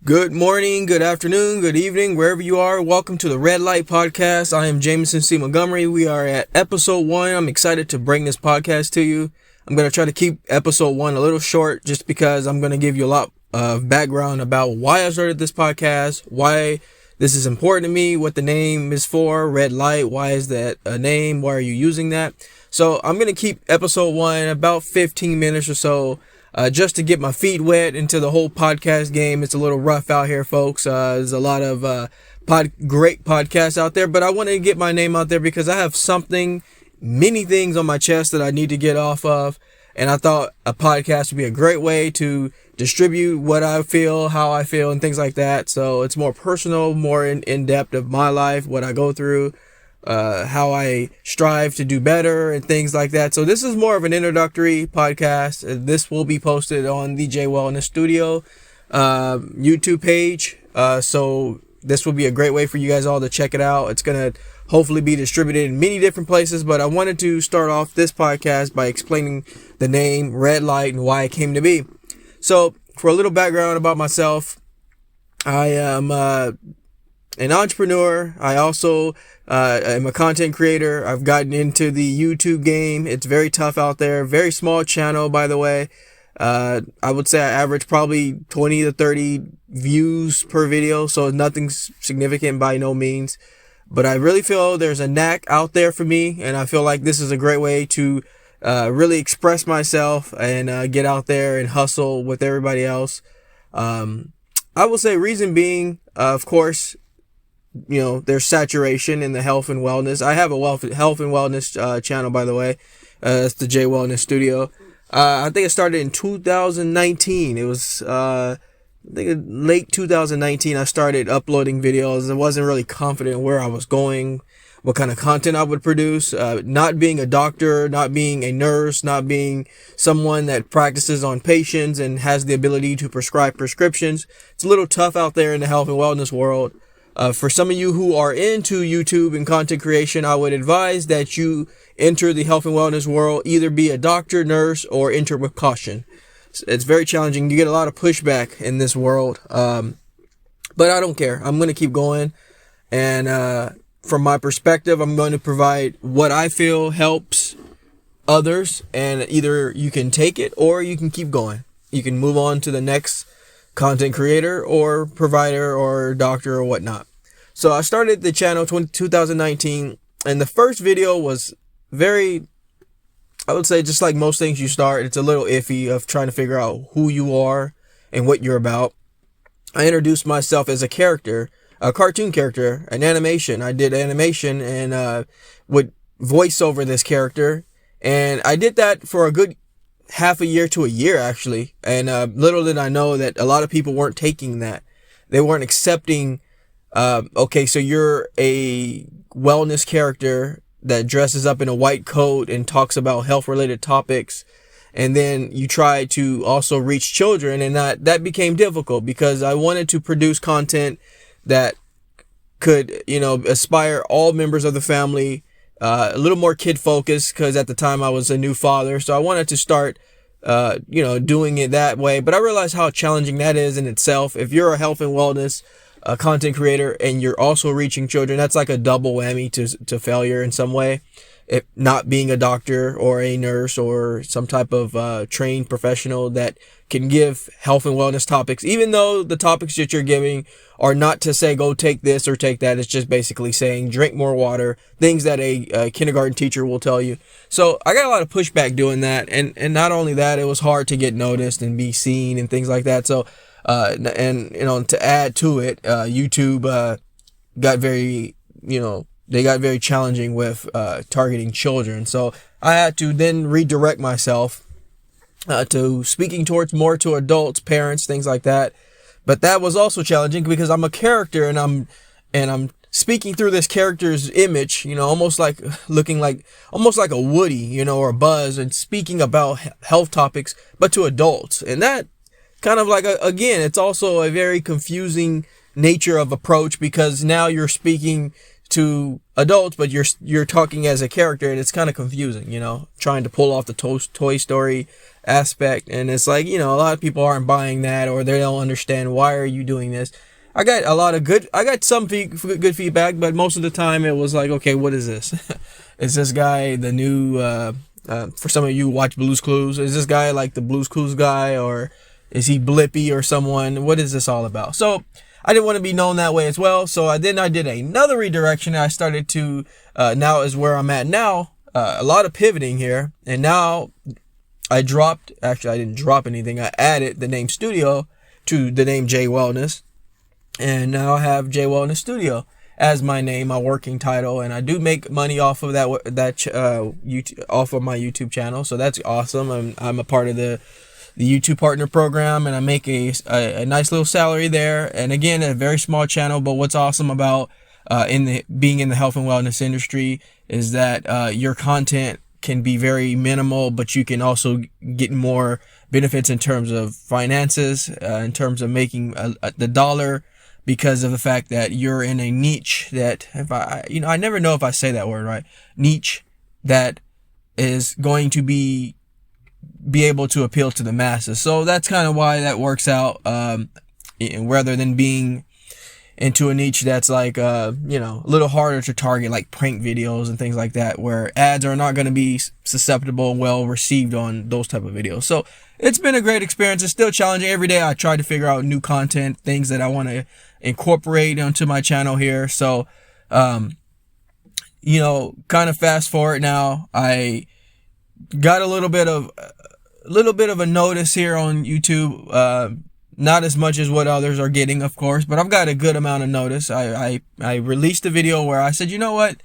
Good morning, good afternoon, good evening, wherever you are. Welcome to the Red Light Podcast. I am Jameson C. Montgomery. We are at episode 1. I'm excited to bring this podcast to you. I'm going to try to keep episode 1 a little short just because I'm going to give you a lot of background about why I started this podcast, why this is important to me, what the name is for, Red Light. Why is that a name? Why are you using that? So I'm going to keep episode 1 about 15 minutes or so. Just to get my feet wet into the whole podcast game. It's a little rough out here, folks. There's a lot of great podcasts out there, but I want to get my name out there because I have many things on my chest that I need to get off of, and I thought a podcast would be a great way to distribute what I feel, how I feel, and things like that. So it's more personal, more in depth of my life, what I go through, how I strive to do better and things like that. So this is more of an introductory podcast. This will be posted on the Jaye Wellness Studio YouTube page. So this will be a great way for you guys all to check it out. It's going to hopefully be distributed in many different places, but I wanted to start off this podcast by explaining the name Red Light and why it came to be. So for a little background about myself, I am an entrepreneur. I also am a content creator. I've gotten into the YouTube game. It's very tough out there. Very small channel, by the way. I would say I average probably 20 to 30 views per video, so nothing significant by no means. But I really feel there's a knack out there for me, and I feel like this is a great way to really express myself and get out there and hustle with everybody else. I will say reason being, of course, there's saturation in the health and wellness. I have a health and wellness channel, by the way. It's the Jaye Wellness Studio. I think it started in 2019. It was, I think late 2019, I started uploading videos. I wasn't really confident where I was going, what kind of content I would produce. Not being a doctor, not being a nurse, not being someone that practices on patients and has the ability to prescribe prescriptions. It's a little tough out there in the health and wellness world. For some of you who are into YouTube and content creation, I would advise that you enter the health and wellness world, either be a doctor, nurse, or enter with caution. It's very challenging. You get a lot of pushback in this world. But I don't care. I'm going to keep going. And from my perspective, I'm going to provide what I feel helps others. And either you can take it or you can keep going. You can move on to the next content creator or provider or doctor or whatnot. So I started the channel 2019, and the first video was I would say, just like most things you start, it's a little iffy of trying to figure out who you are and what you're about. I introduced myself as a character, a cartoon character, an animation. I did animation and would voice over this character, and I did that for a good half a year to a year, actually. And little did I know that a lot of people weren't taking that. They weren't accepting, okay, so you're a wellness character that dresses up in a white coat and talks about health-related topics, and then you try to also reach children, and that became difficult because I wanted to produce content that could, aspire all members of the family, a little more kid focused, because at the time I was a new father. So I wanted to start, doing it that way. But I realized how challenging that is in itself. If you're a health and wellness content creator and you're also reaching children, that's like a double whammy to failure in some way. If not being a doctor or a nurse or some type of trained professional that can give health and wellness topics, even though the topics that you're giving are not to say go take this or take that. It's just basically saying drink more water, things that a kindergarten teacher will tell you. So I got a lot of pushback doing that, and not only that, it was hard to get noticed and be seen and things like that. So to add to it, YouTube got very they got very challenging with targeting children. So I had to then redirect myself to speaking more to adults, parents, things like that. But that was also challenging because I'm a character and I'm speaking through this character's image, almost like looking like almost like a Woody, or a Buzz, and speaking about health topics, but to adults. And that kind of like, again, it's also a very confusing nature of approach because now you're speaking to adults, but you're talking as a character, and it's kind of confusing, trying to pull off the Toy Story aspect. And it's like, a lot of people aren't buying that, or they don't understand, why are you doing this? I got some good feedback, but most of the time it was like, okay, what is this? Is this guy the new, for some of you who watch Blue's Clues, is this guy like the Blue's Clues guy, or is he Blippy or someone? What is this all about? So I didn't want to be known that way as well. So I did another redirection. I started to, now is where I'm at now, a lot of pivoting here. And now I didn't drop anything. I added the name studio to the name Jaye Wellness. And now I have Jaye Wellness Studio as my name, my working title, and I do make money off of YouTube, off of my YouTube channel. So that's awesome. I'm a part of the YouTube Partner Program, and I make a nice little salary there. And again, a very small channel. But what's awesome about being in the health and wellness industry is that your content can be very minimal, but you can also get more benefits in terms of finances, in terms of making the dollar, because of the fact that you're in a niche that, I never know if I say that word right, niche that is going to be able to appeal to the masses. So that's kind of why that works out, rather than being into a niche that's like, a little harder to target, like prank videos and things like that, where ads are not going to be susceptible and well received on those type of videos. So it's been a great experience. It's still challenging. Every day I try to figure out new content, things that I want to incorporate onto my channel here. So, kind of fast forward now, I got a little bit of a notice here on YouTube. Not as much as what others are getting, of course, but I've got a good amount of notice. I released a video where I said, you know what?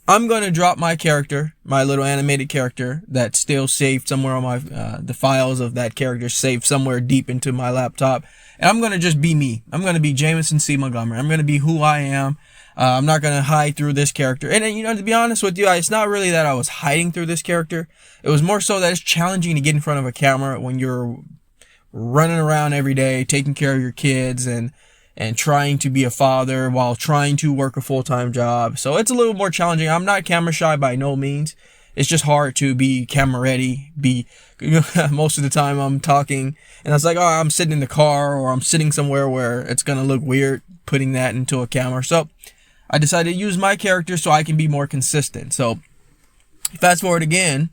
I'm going to drop my character, my little animated character that's still saved somewhere on my, the files of that character saved somewhere deep into my laptop. And I'm going to just be me. I'm going to be Jameson C. Montgomery. I'm going to be who I am. I'm not going to hide through this character. And, to be honest with you, it's not really that I was hiding through this character. It was more so that it's challenging to get in front of a camera when you're running around every day, taking care of your kids and trying to be a father while trying to work a full-time job. So it's a little more challenging. I'm not camera shy by no means. It's just hard to be camera ready. Most of the time I'm talking and it's like, oh, I'm sitting in the car or I'm sitting somewhere where it's going to look weird putting that into a camera. So I decided to use my character so I can be more consistent. So fast forward again.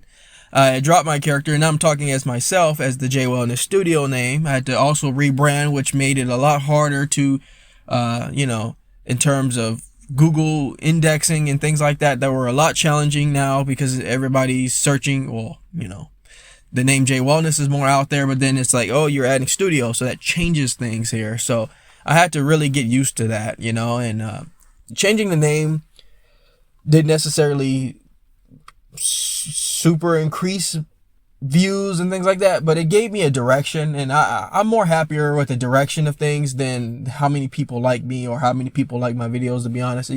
I dropped my character and now I'm talking as myself as the Jaye Wellness Studio name. I had to also rebrand, which made it a lot harder to, in terms of Google indexing and things like that were a lot challenging now because everybody's searching. Well, the name Jaye Wellness is more out there, but then it's like, oh, you're adding studio. So that changes things here. So I had to really get used to that, and changing the name didn't necessarily super increase views and things like that, but it gave me a direction, and I'm more happier with the direction of things than how many people like me or how many people like my videos, to be honest.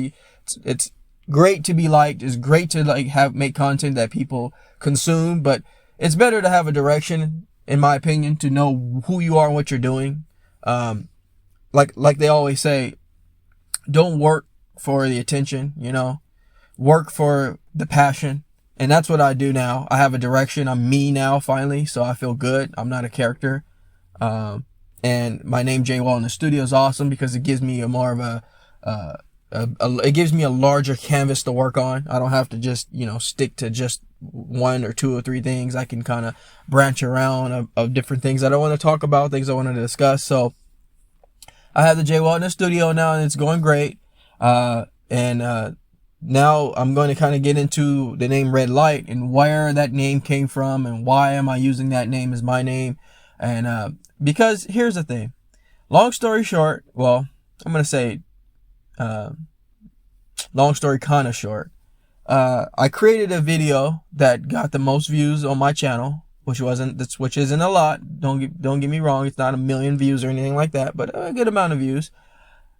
It's great to be liked. It's great to make content that people consume, but it's better to have a direction, in my opinion, to know who you are and what you're doing. Like they always say, don't work for the attention, work for the passion. And that's what I do now. I have a direction. I'm me now, finally. So I feel good. I'm not a character. And my name, Jaye Wellness Studio, is awesome because it gives me it gives me a larger canvas to work on. I don't have to just, stick to just one or two or three things. I can kind of branch around of different things that I want to talk about, things I want to discuss. So I have the Jaye Wellness Studio now, and it's going great. Now I'm going to kind of get into the name Red Light and where that name came from and why am I using that name as my name. And because here's the thing. Long story short, well, I'm going to say long story kind of short. I created a video that got the most views on my channel, which isn't a lot. Don't get me wrong. It's not 1 million views or anything like that, but a good amount of views,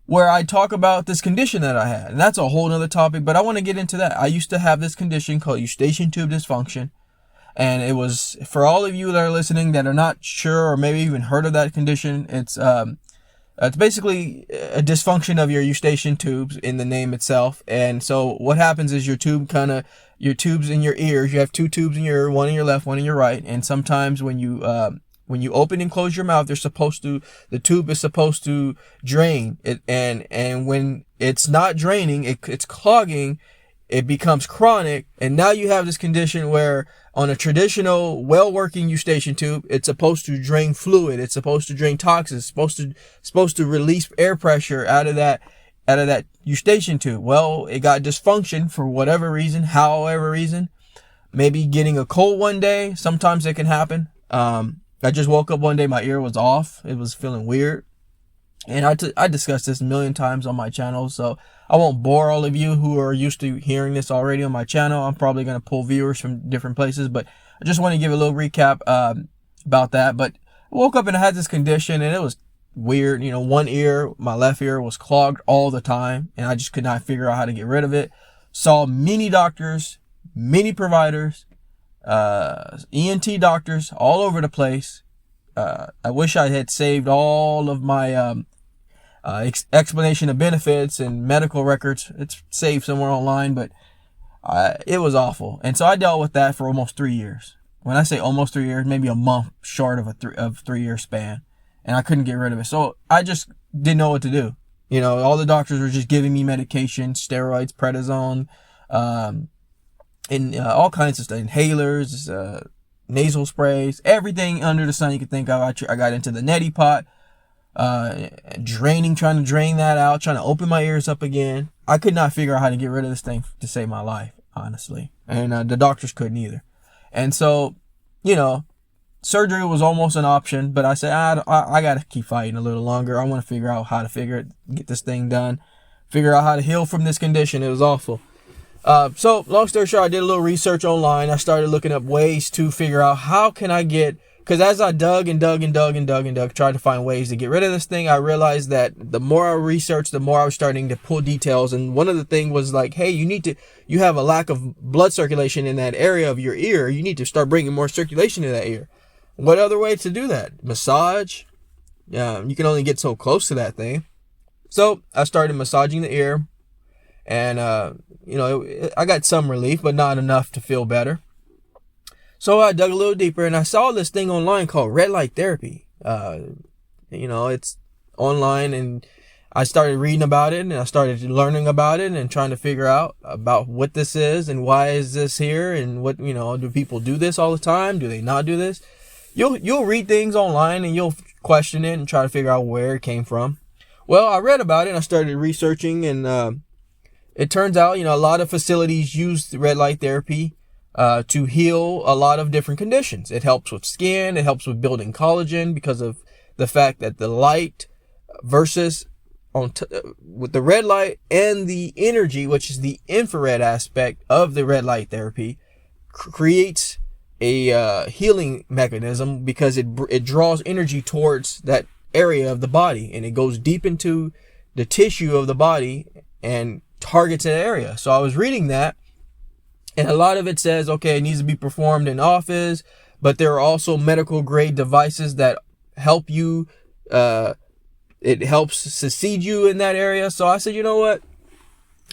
where I talk about this condition that I had. And that's a whole nother topic, but I want to get into that. I used to have this condition called eustachian tube dysfunction. And it was, for all of you that are listening that are not sure or maybe even heard of that condition, it's It's basically a dysfunction of your eustachian tubes in the name itself. And so what happens is your tubes in your ears, you have two tubes in your ear, one in your left, one in your right. And sometimes when you open and close your mouth, the tube is supposed to drain it. And when it's not draining, it's clogging, it becomes chronic. And now you have this condition where on a traditional, well-working eustachian tube, it's supposed to drain fluid. It's supposed to drain toxins. It's supposed to release air pressure out of that eustachian tube. Well, it got dysfunction for whatever reason, however reason. Maybe getting a cold one day. Sometimes it can happen. I just woke up one day, my ear was off. It was feeling weird. And I discussed this a million times on my channel, so I won't bore all of you who are used to hearing this already on my channel. I'm probably going to pull viewers from different places, but I just want to give a little recap about that. But I woke up and I had this condition, and it was weird. You know, one ear, my left ear, was clogged all the time, and I just could not figure out how to get rid of it. Saw many doctors, many providers, ENT doctors all over the place. I wish I had saved all of my explanation of benefits and medical records. It's saved somewhere online, but it was awful. And so I dealt with that for almost 3 years. When I say almost 3 years, maybe a month short of a 3 year span, and I couldn't get rid of it. So I just didn't know what to do. You know, all the doctors were just giving me medication, steroids, prednisone, and all kinds of stuff, inhalers, nasal sprays, everything under the sun you could think of. I got into the neti pot, trying to drain that out, trying to open my ears up again. I could not figure out how to get rid of this thing to save my life, honestly. And the doctors couldn't either. And so, you know, surgery was almost an option, but I said, I got to keep fighting a little longer. I want to figure out how to get this thing done, figure out how to heal from this condition. It was awful. So long story short, I did a little research online. I started looking up ways to figure out how can I because as I dug, tried to find ways to get rid of this thing, I realized that the more I researched, the more I was starting to pull details. And one of the things was like, hey, you have a lack of blood circulation in that area of your ear. You need to start bringing more circulation to that ear. What other way to do that? Massage. You can only get so close to that thing. So I started massaging the ear. And, I got some relief, but not enough to feel better. So I dug a little deeper and I saw this thing online called red light therapy. It's online, and I started reading about it, and I started learning about it and trying to figure out about what this is and why is this here, and what, do people do this all the time? Do they not do this? You'll read things online and you'll question it and try to figure out where it came from. Well, I read about it and I started researching, and, it turns out, a lot of facilities use red light therapy to heal a lot of different conditions. It helps with skin. It helps with building collagen because of the fact that the light versus with the red light and the energy, which is the infrared aspect of the red light therapy, creates a healing mechanism because it draws energy towards that area of the body, and it goes deep into the tissue of the body and targets an area. So I was reading that, and a lot of it says, okay, it needs to be performed in office, but there are also medical grade devices that help you, it helps succeed you in that area. So I said, you know what?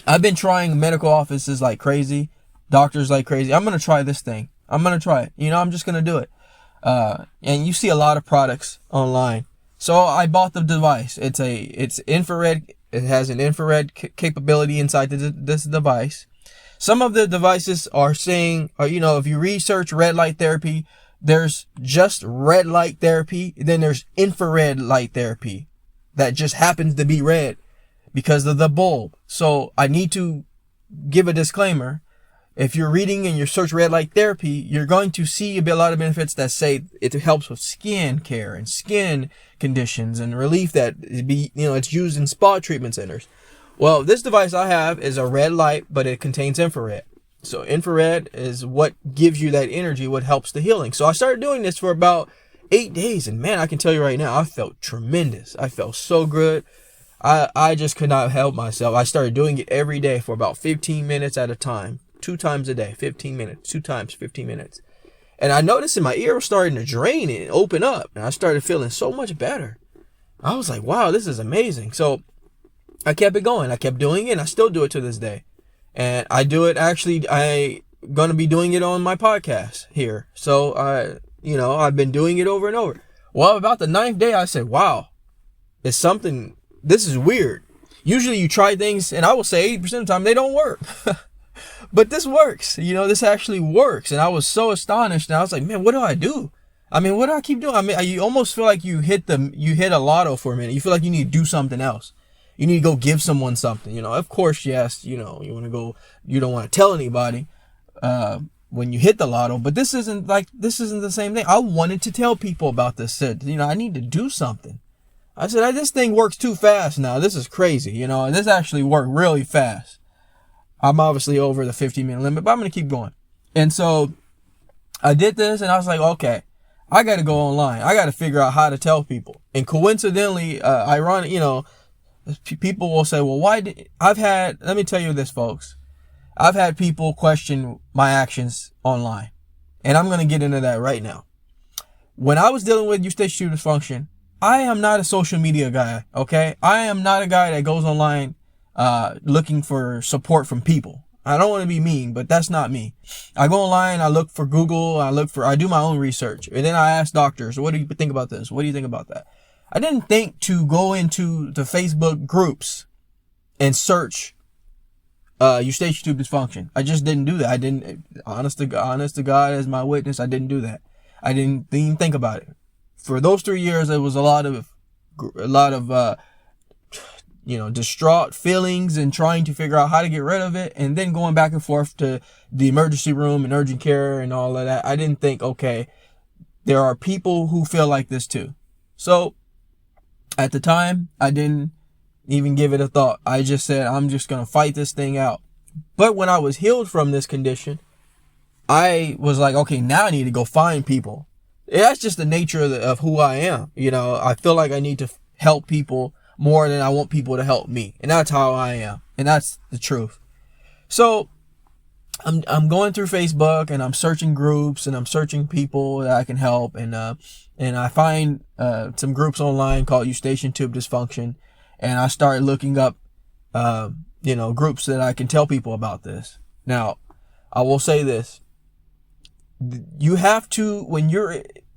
I've been trying medical offices like crazy, doctors like crazy. I'm going to try this thing. I'm going to try it. I'm just going to do it. And you see a lot of products online. So I bought the device. It's infrared. It has an infrared capability inside this device. Some of the devices are saying, if you research red light therapy, there's just red light therapy. Then there's infrared light therapy that just happens to be red because of the bulb. So I need to give a disclaimer. If you're reading and you search red light therapy, you're going to see a lot of benefits that say it helps with skin care and skin conditions and relief that it's used in spa treatment centers. Well, this device I have is a red light, but it contains infrared. So infrared is what gives you that energy, what helps the healing. So I started doing this for about 8 days, and man, I can tell you right now, I felt tremendous. I felt so good. I just could not help myself. I started doing it every day for about 15 minutes at a time. 2 times a day, 15 minutes, 2 times, 15 minutes. And I noticed that my ear was starting to drain and open up, and I started feeling so much better. I was like, wow, this is amazing. So I kept it going. I kept doing it, and I still do it to this day. And I do it, actually, I gonna be doing it on my podcast here. So I've been doing it over and over. Well, about the 9th day, I said, wow, it's something, this is weird. Usually you try things, and I will say 80% of the time they don't work. But this works. This actually works. And I was so astonished. And I was like, man, what do I do? I mean, what do I keep doing? I mean, you almost feel like you hit a lotto for a minute. You feel like you need to do something else. You need to go give someone something. Of course, yes, you want to go, you don't want to tell anybody when you hit the lotto, but this isn't the same thing. I wanted to tell people about this. I need to do something. I said, this thing works too fast now. This is crazy. And this actually worked really fast. I'm obviously over the 15-minute limit, but I'm going to keep going. And so I did this, and I was like, okay, I got to go online. I got to figure out how to tell people. And coincidentally, ironic, people will say, well, let me tell you this, folks. I've had people question my actions online, and I'm going to get into that right now. When I was dealing with eustachian tube dysfunction, I am not a social media guy, okay? I am not a guy that goes online looking for support from people. I don't want to be mean, but that's not me. I go online, I look for Google, I do my own research, and then I ask doctors, what do you think about this? What do you think about that? I didn't think to go into the Facebook groups and search eustachian tube dysfunction. I just didn't do that. I didn't, honest to God as my witness, I didn't do that. I didn't even think about it. For those 3 years, it was a lot of distraught feelings and trying to figure out how to get rid of it, and then going back and forth to the emergency room and urgent care and all of that. I didn't think, okay, there are people who feel like this too. So at the time, I didn't even give it a thought. I just said, I'm just going to fight this thing out. But when I was healed from this condition, I was like, okay, now I need to go find people. That's just the nature of who I am. I feel like I need to help people more than I want people to help me. And that's how I am. And that's the truth. So I'm going through Facebook, and I'm searching groups, and I'm searching people that I can help. And I find some groups online called eustachian tube dysfunction. And I start looking up, groups that I can tell people about this. Now, I will say this. You have to,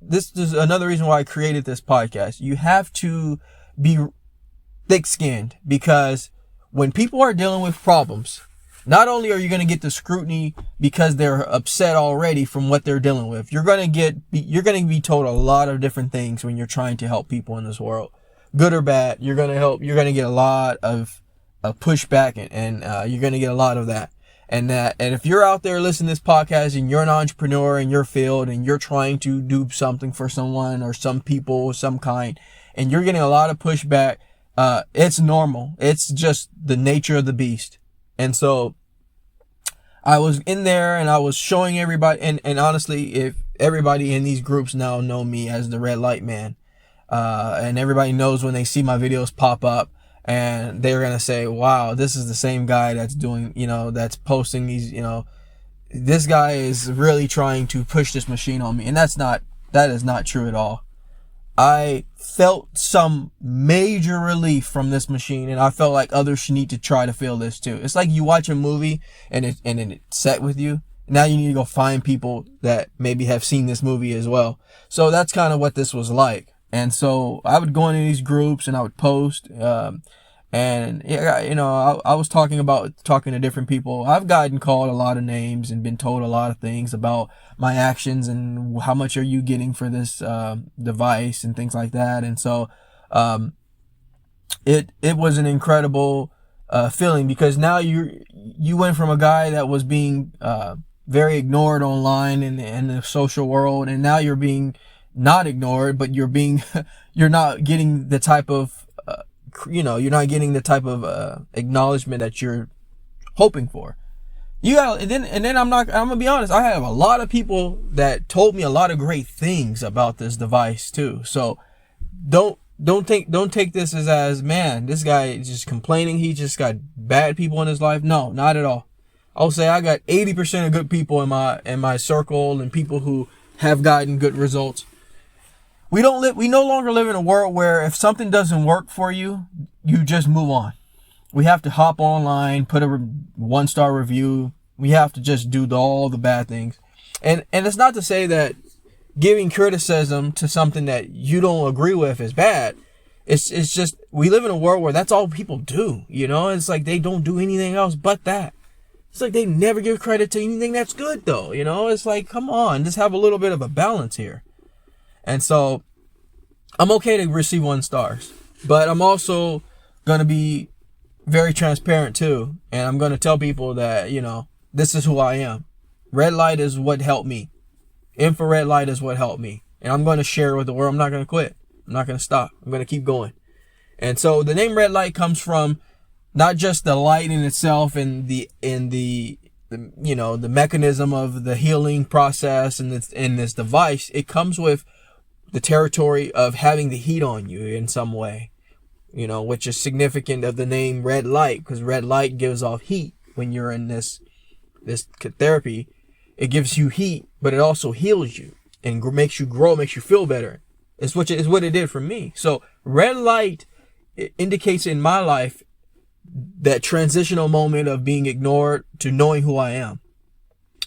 this is another reason why I created this podcast. You have to be thick-skinned, because when people are dealing with problems, not only are you going to get the scrutiny because they're upset already from what they're dealing with, you're going to be told a lot of different things when you're trying to help people in this world. Good or bad, you're going to get a lot of pushback, and you're going to get a lot of that. And if you're out there listening to this podcast and you're an entrepreneur in your field and you're trying to do something for someone or some people of some kind, and you're getting a lot of pushback, it's normal. It's just the nature of the beast. And so I was in there, and I was showing everybody, and honestly, if everybody in these groups now know me as the Red Light Man, and everybody knows when they see my videos pop up, and they're going to say, wow, this is the same guy that's doing, that's posting these, this guy is really trying to push this machine on me. And that is not true at all. I felt some major relief from this machine, and I felt like others should need to try to feel this too. It's like you watch a movie and it set with you. Now you need to go find people that maybe have seen this movie as well. So that's kind of what this was like. And so I would go into these groups and I would post, I was talking to different people. I've gotten called a lot of names and been told a lot of things about my actions and how much are you getting for this device and things like that. And so it was an incredible feeling, because now you went from a guy that was being very ignored online in the social world, and now you're being not ignored, but you're not getting the type of acknowledgement that you're hoping for. And then I'm gonna be honest, I have a lot of people that told me a lot of great things about this device too. So don't take this as man, this guy is just complaining, he just got bad people in his life. No, not at all. I'll say I got 80% of good people in my circle, and people who have gotten good results. we no longer live in a world where if something doesn't work for you, you just move on. We have to hop online, put a 1-star review. We have to just do all the bad things. And it's not to say that giving criticism to something that you don't agree with is bad. It's just, we live in a world where that's all people do, you know? It's like they don't do anything else but that. It's like they never give credit to anything that's good, though, you know? It's like, come on, just have a little bit of a balance here. And so I'm okay to receive 1 stars, but I'm also going to be very transparent too. And I'm going to tell people that, you know, this is who I am. Red light is what helped me. Infrared light is what helped me. And I'm going to share with the world. I'm not going to quit. I'm not going to stop. I'm going to keep going. And so the name red light comes from not just the light in itself and the you know, the mechanism of the healing process and this device. It comes with the territory of having the heat on you in some way, you know, which is significant of the name red light, because red light gives off heat when you're in this therapy. It gives you heat, but it also heals you and makes you grow, makes you feel better. It's what it did for me. So red light, it indicates in my life that transitional moment of being ignored to knowing who I am.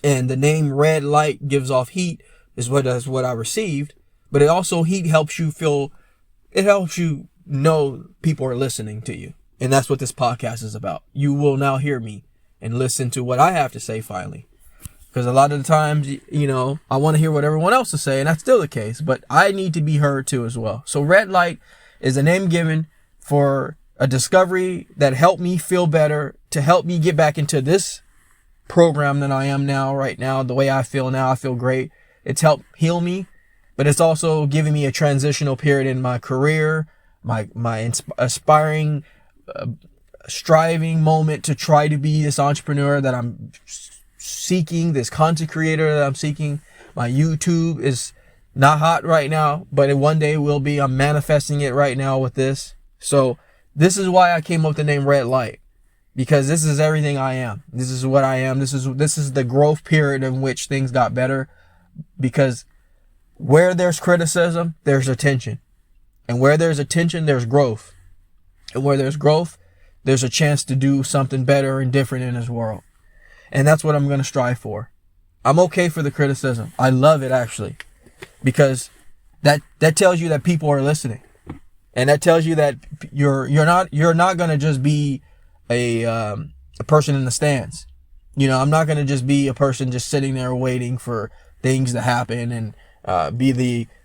And the name red light gives off heat is what I received. But it also, heat helps you feel, it helps you know people are listening to you. And that's what this podcast is about. You will now hear me and listen to what I have to say finally. Because a lot of the times, you know, I want to hear what everyone else is saying. That's still the case. But I need to be heard too as well. So red light is a name given for a discovery that helped me feel better, to help me get back into this program that I am now, right now. The way I feel now, I feel great. It's helped heal me. But it's also giving me a transitional period in my career, my aspiring, striving moment to try to be this entrepreneur that I'm seeking, this content creator that I'm seeking. My YouTube is not hot right now, but it one day will be. I'm manifesting it right now with this. So this is why I came up with the name Red Light, because this is everything I am. This is what I am. This is the growth period in which things got better, because where there's criticism, there's attention. And where there's attention, there's growth. And where there's growth, there's a chance to do something better and different in this world. And that's what I'm going to strive for. I'm okay for the criticism. I love it, actually, because that tells you that people are listening. And that tells you that you're not going to just be a person in the stands. You know, I'm not going to just be a person just sitting there waiting for things to happen and be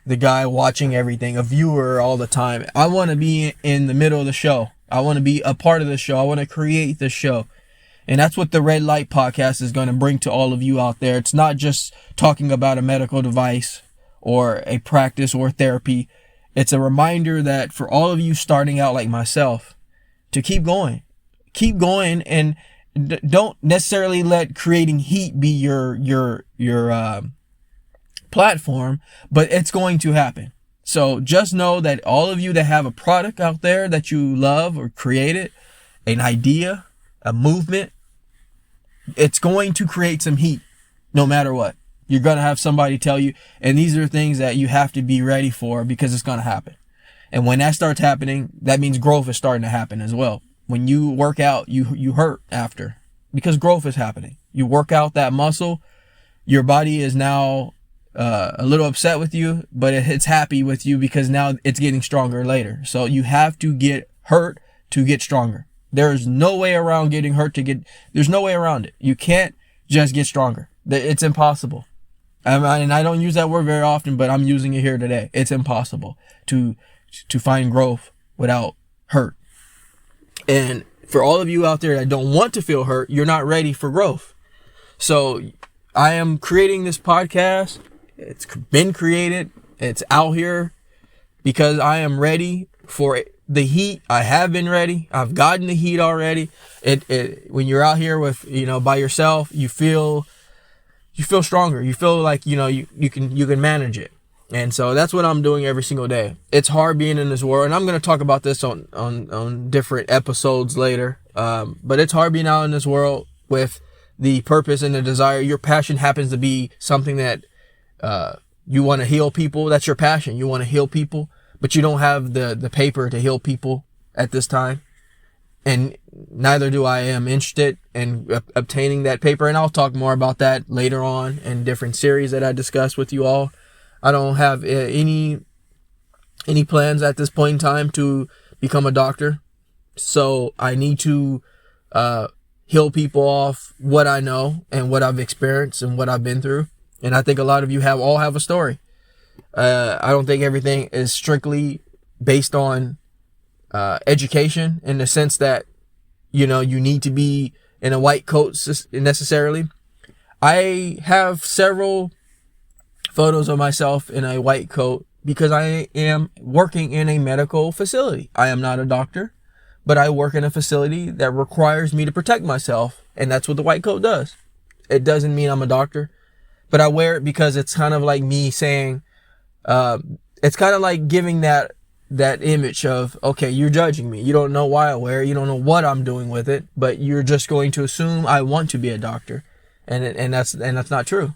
the guy watching everything, a viewer all the time. I want to be in the middle of the show. I want to be a part of the show. I want to create the show. And that's what the Red Light Podcast is going to bring to all of you out there. It's not just talking about a medical device or a practice or therapy. It's a reminder that for all of you starting out like myself, to keep going. Keep going, and don't necessarily let creating heat be your platform, but it's going to happen. So just know that all of you that have a product out there that you love or created, an idea, a movement, it's going to create some heat no matter what. You're going to have somebody tell you, and these are things that you have to be ready for, because it's going to happen. And when that starts happening, that means growth is starting to happen as well. When you work out, you hurt after, because growth is happening. You work out that muscle, your body is now a little upset with you, but it's happy with you because now it's getting stronger later. So you have to get hurt to get stronger. There's no way around getting hurt there's no way around it. You can't just get stronger. It's impossible. And I don't use that word very often, but I'm using it here today. It's impossible to find growth without hurt. And for all of you out there that don't want to feel hurt, you're not ready for growth. So I am creating this podcast. It's been created. It's out here because I am ready for the heat. I have been ready. I've gotten the heat already. When you're out here with, by yourself, you feel stronger. You feel like, you can manage it. And so that's what I'm doing every single day. It's hard being in this world. And I'm going to talk about this on different episodes later. But it's hard being out in this world with the purpose and the desire. Your passion happens to be something that You want to heal people. That's your passion. You want to heal people, but you don't have the paper to heal people at this time. And neither do I. Am interested in obtaining that paper. And I'll talk more about that later on in different series that I discuss with you all. I don't have any plans at this point in time to become a doctor. So I need to heal people off what I know and what I've experienced and what I've been through. And I think a lot of you all have a story. I don't think everything is strictly based on education, in the sense that, you need to be in a white coat necessarily. I have several photos of myself in a white coat because I am working in a medical facility. I am not a doctor, but I work in a facility that requires me to protect myself. And that's what the white coat does. It doesn't mean I'm a doctor, but I wear it because it's kind of like me saying, it's kind of like giving that image of, okay, you're judging me. You don't know why I wear it. You don't know what I'm doing with it, but you're just going to assume I want to be a doctor. And that's not true.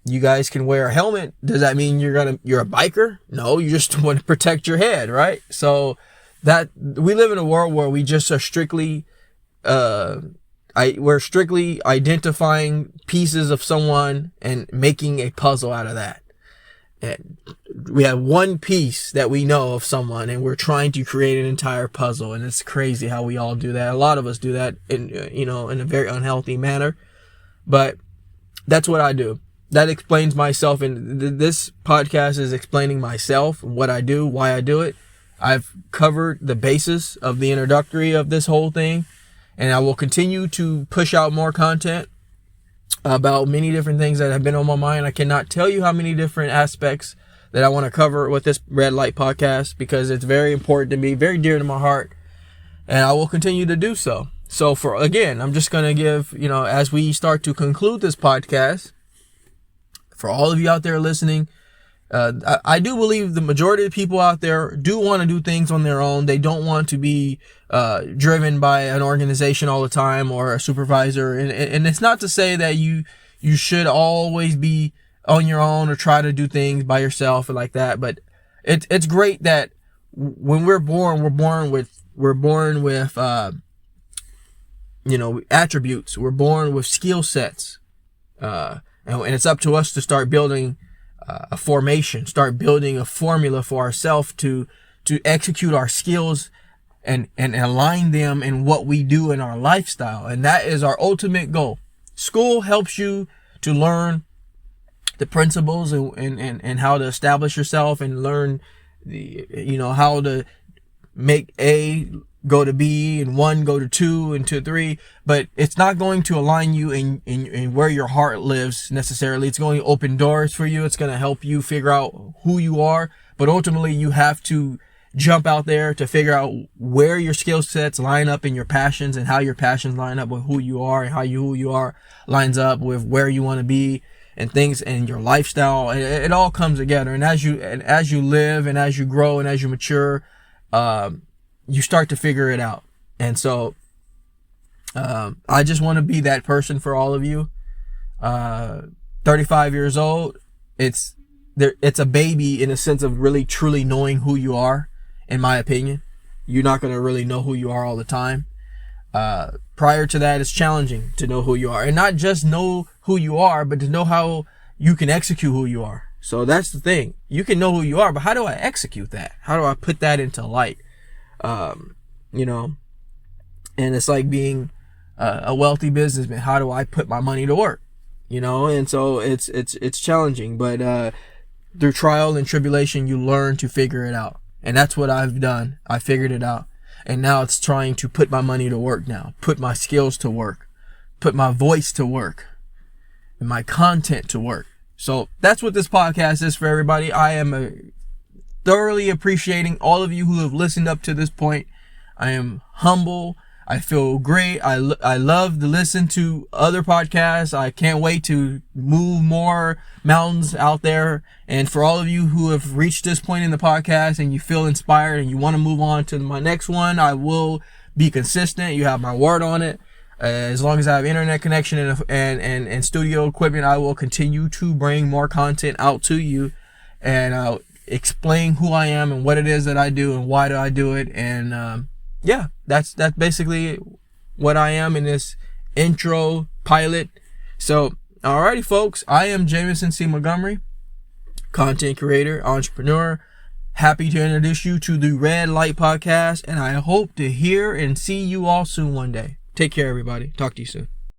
You guys can wear a helmet. Does that mean you're a biker? No, you just want to protect your head, right? So that we live in a world where we just are strictly, we're strictly identifying pieces of someone and making a puzzle out of that. And we have one piece that we know of someone, and we're trying to create an entire puzzle. And it's crazy how we all do that. A lot of us do that in a very unhealthy manner, but that's what I do. That explains myself. And this podcast is explaining myself and what I do, why I do it. I've covered the basis of the introductory of this whole thing, and I will continue to push out more content about many different things that have been on my mind. I cannot tell you how many different aspects that I want to cover with this Red Light podcast, because it's very important to me, very dear to my heart, and I will continue to do so. So I'm just going to give, as we start to conclude this podcast, for all of you out there listening, I do believe the majority of people out there do want to do things on their own. They don't want to be driven by an organization all the time or a supervisor. And it's not to say that you should always be on your own or try to do things by yourself or like that. But it's great that when we're born with attributes. We're born with skill sets, and it's up to us to start building a formation, start building a formula for ourselves to execute our skills and align them in what we do in our lifestyle. And that is our ultimate goal. School helps you to learn the principles and how to establish yourself and learn how to make A go to B and 1 go to 2 and 2 3, but it's not going to align you in where your heart lives necessarily. It's going to open doors for you. It's going to help you figure out who you are, but ultimately you have to jump out there to figure out where your skill sets line up in your passions, and how your passions line up with who you are, and how who you are lines up with where you want to be and things, and your lifestyle. It all comes together. And as you live and as you grow and as you mature, you start to figure it out. And so I just want to be that person for all of you. 35 years old, it's a baby in a sense of really truly knowing who you are. In my opinion, you're not going to really know who you are all the time. Prior to that, it's challenging to know who you are, and not just know who you are, but to know how you can execute who you are. So that's the thing. You can know who you are, but how do I execute that? How do I put that into light? And it's like being a wealthy businessman. How do I put my money to work? And so it's challenging, but through trial and tribulation, you learn to figure it out. And that's what I've done. I figured it out. And now it's trying to put my money to work now, put my skills to work, put my voice to work, and my content to work. So that's what this podcast is for everybody. I am thoroughly appreciating all of you who have listened up to this point. I am humble. I feel great. I love to listen to other podcasts. I can't wait to move more mountains out there. And for all of you who have reached this point in the podcast and you feel inspired and you want to move on to my next one, I will be consistent. You have my word on it. As long as I have internet connection and studio equipment, I will continue to bring more content out to you and explain who I am and what it is that I do and why do I do it. And yeah, that's basically what I am in this intro pilot. So, alrighty, folks, I am Jameson C. Montgomery, content creator, entrepreneur. Happy to introduce you to the Red Light Podcast, and I hope to hear and see you all soon one day. Take care, everybody. Talk to you soon.